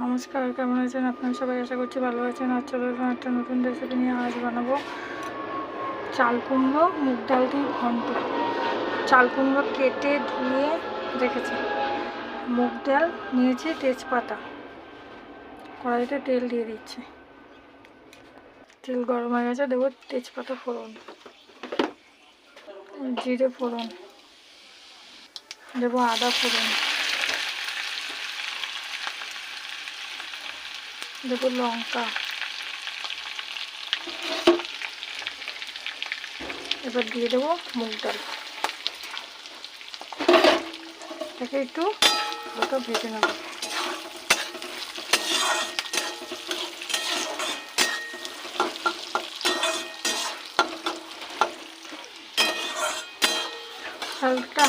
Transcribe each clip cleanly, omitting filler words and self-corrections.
নমস্কার, কেমন আছেন আপনারা সবাই? আশা করছি ভালো আছেন। আজ চলে এলাম একটা নতুন রেসিপি নিয়ে। আজ বানাবো চাল কুমড়ো মুগ ডাল দিয়ে ঘন্ট। চাল কুমড়ো কেটে ধুয়ে রেখেছি, মুগ ডাল নিয়েছি, তেজপাতা, কড়াইতে তেল দিয়ে দিচ্ছি। তেল গরম হয়ে গেছে, দেবো তেজপাতা ফোড়ন, জিরে ফোড়ন, দেবো আদা ফোড়ন, দেবো লঙ্কা। এবার দিয়ে দেবো মুগ ডাল। এটাকে একটু হালকা ভেজে নেব।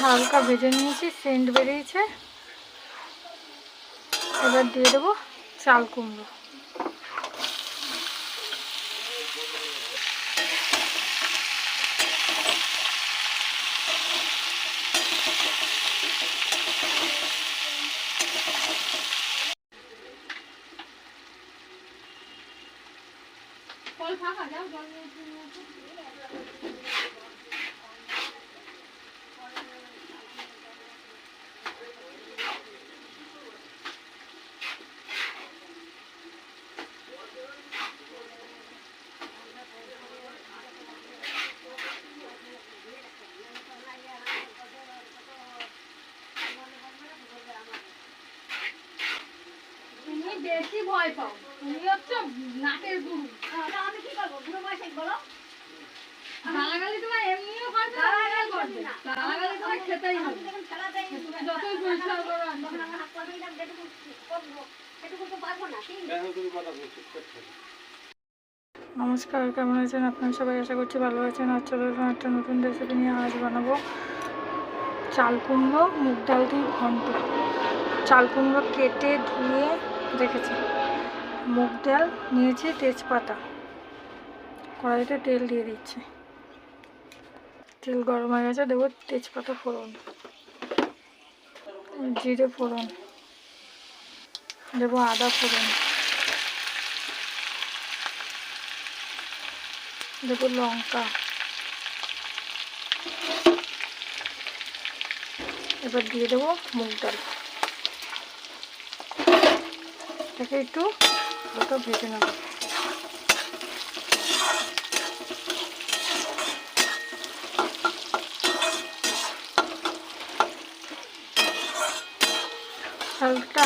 হালকা ভেজে নিয়েছি, সেন্ট বেরিয়েছে। এবার দিয়ে দেবো চাল কুমড়ো। বেশি ভয় পাও, তুমি হচ্ছে নাটের গুরু। আমি কি করবো? গুরু বয়সে বলো, গালাগালি তোমার এমনিও করবে, গালাগালি করবে না, গালাগালি তোমার খেতেই হবে। তুমি যতই পরিষ্কার করো তখন আমার হাত পাবে না, যেটুকু করবো সেটুকু তো পারবো না। নমস্কার, কেমন আছেন আপনারা সবাই? আশা করছি ভালো আছেন। আজ চলে এলাম একটা নতুন রেসিপি নিয়ে। আজ বানাবো চাল কুমড়ো মুগ ডাল দিয়ে ঘন্ট। চাল কুমড়ো কেটে ধুয়ে রেখেছি, মুগ ডাল নিয়েছি, তেজপাতা, কড়াইতে তেল দিয়ে দিচ্ছি। তেল গরম হয়ে গেছে, দেবো তেজপাতা ফোড়ন, জিরে ফোড়ন, দেবো আদা ফোড়ন, দেবো লঙ্কা। এবার দিয়ে দেবো মুগ ডাল। এটাকে একটু হালকা ভেজে নেব।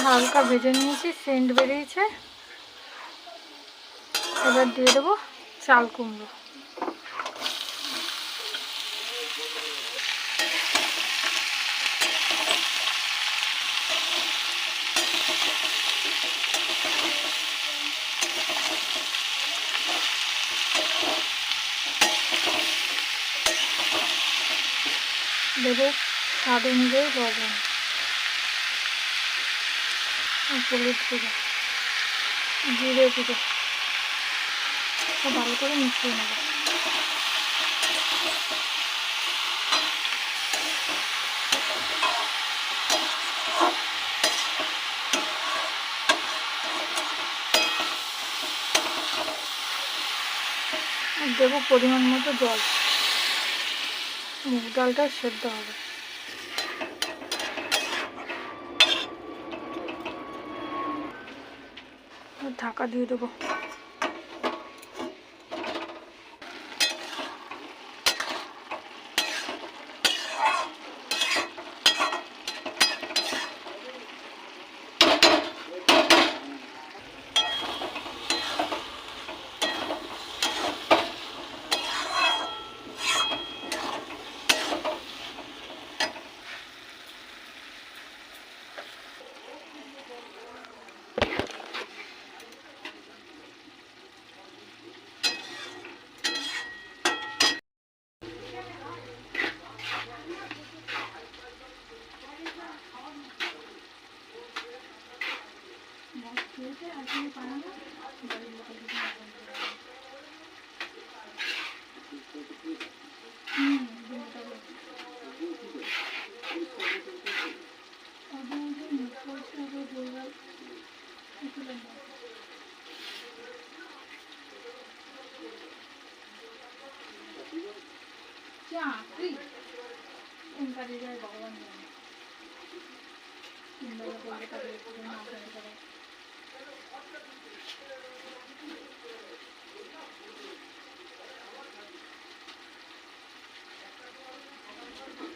হালকা ভেজে নিয়েছি, সেন্ট বেরিয়েছে। এবার দিয়ে দেবো চাল কুমড়ো। দেবো স্বাদ অনুযায়ী লবণ, হলুদ গুঁড়ো, জিরে গুঁড়ো, ভালো করে মিশিয়ে নেব। দেবো পরিমাণ মতো জল, মুগ ডালটা সেদ্ধ হবে। ঢাকা দিয়ে দেবো। কাজে যায় ভগবান জানে। 3 বেলা করলে তাদের জন্য আপনাদের করে।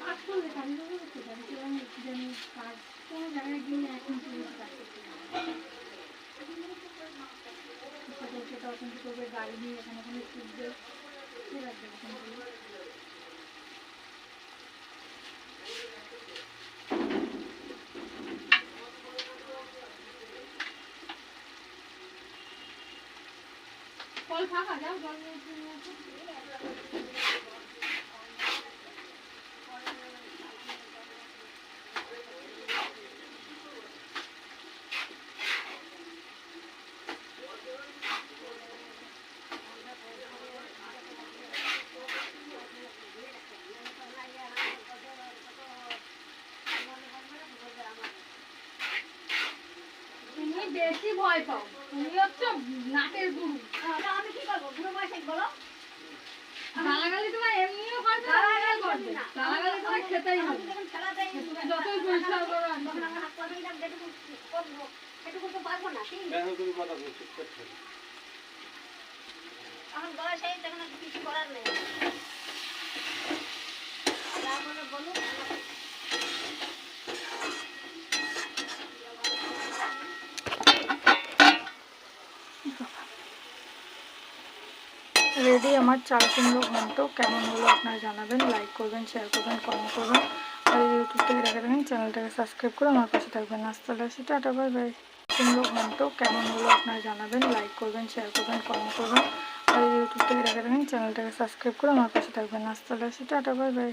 কাজ করলে কাজে যাবো তো বাড়িতে আমি একটু জানি কাজ কোনো জায়গায় গিয়ে এখন চলে কাজ করতে সেটা অশান্তি করবে, গাড়ি নিয়ে এখানে ওখানে ছুটবে, কে রাখবে অশান্তি। কল ফাঁকা, যাও জল নিয়ে এসে নিয়ে আসো। তুমি বেশি ভয় পাও, তুমি হচ্ছে নাটের গুরু। আমি কি করবো বুড়ো বয়সে বলো? গালাগালি তোমার এমনিও করবে, গালাগালি করবে, গালাগালি তোমার খেতেই হবে। যখন খেলা দেয় তুমি যতই পরিষ্কার করো আর তখন আমার হাত পা দিলাম, যেটুকু করবো সেটুকু তো পারবো না। ঠিক এখন বয়স হয়ে তখন আর কিছু করার নেই। যা বলে বলুন। রেডি আমার চাল কুমড়ো ঘন্ট। কেমন হলো আপনারা জানাবেন, লাইক করবেন, শেয়ার করবেন, কমেন্ট করবেন। আর ইউটিউব থেকে দেখে থাকেন চ্যানেলটাকে সাবস্ক্রাইব করে আমার পাশে থাকবেন। আসতে আসি, টাটা বাই বাই। কুমড়ো ঘন্ট কেমন হলো আপনারা জানাবেন, লাইক করবেন, শেয়ার করবেন, কমেন্ট করবেন। আর ইউটিউব থেকে দেখে থাকেন চ্যানেলটাকে সাবস্ক্রাইব করে আমার পাশে থাকবেন। আসতে আসি, টাটা বাই বাই।